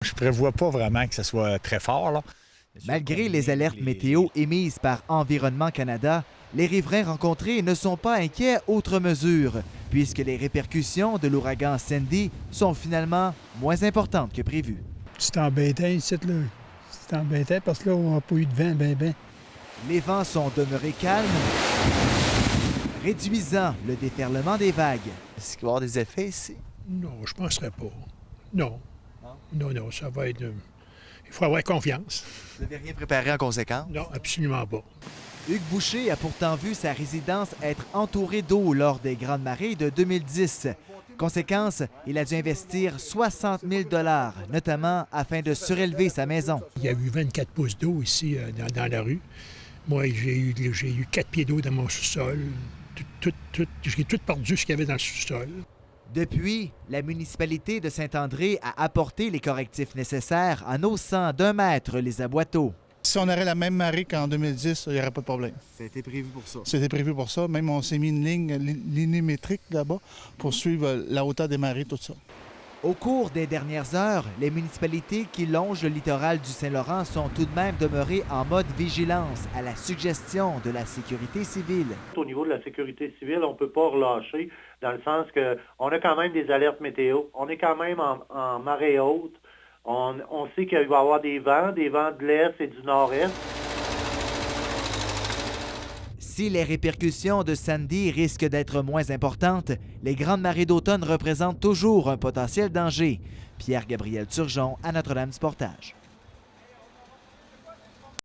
Je prévois pas vraiment que ce soit très fort, là. Malgré les alertes météo émises par Environnement Canada, les riverains rencontrés ne sont pas inquiets outre mesure, puisque les répercussions de l'ouragan Sandy sont finalement moins importantes que prévu. C'est embêtant ici, là. C'est embêtant parce que là, on n'a pas eu de vent, ben. Les vents sont demeurés calmes, réduisant le déferlement des vagues. Est-ce qu'il va y avoir des effets ici? Non, je ne penserais pas. Non. Non, ça va être... Il faut avoir confiance. Vous n'avez rien préparé en conséquence? Non, absolument pas. Hugues Boucher a pourtant vu sa résidence être entourée d'eau lors des grandes marées de 2010. Conséquence, il a dû investir 60 000 $, notamment afin de surélever sa maison. Il y a eu 24 pouces d'eau ici dans la rue. Moi, j'ai eu 4 pieds d'eau dans mon sous-sol. J'ai tout perdu ce qu'il y avait dans le sous-sol. Depuis, la municipalité de Saint-André a apporté les correctifs nécessaires en haussant d'1 mètre les aboiteaux. Si on aurait la même marée qu'en 2010, il n'y aurait pas de problème. C'était prévu pour ça? C'était prévu pour ça. Même on s'est mis une ligne métrique là-bas pour suivre la hauteur des marées, tout ça. Au cours des dernières heures, les municipalités qui longent le littoral du Saint-Laurent sont tout de même demeurées en mode vigilance à la suggestion de la sécurité civile. Au niveau de la sécurité civile, on ne peut pas relâcher dans le sens qu'on a quand même des alertes météo. On est quand même en marée haute. On sait qu'il va y avoir des vents de l'est et du nord-est. Si les répercussions de Sandy risquent d'être moins importantes, les grandes marées d'automne représentent toujours un potentiel danger. Pierre-Gabriel Turgeon à Notre-Dame-du-Portage.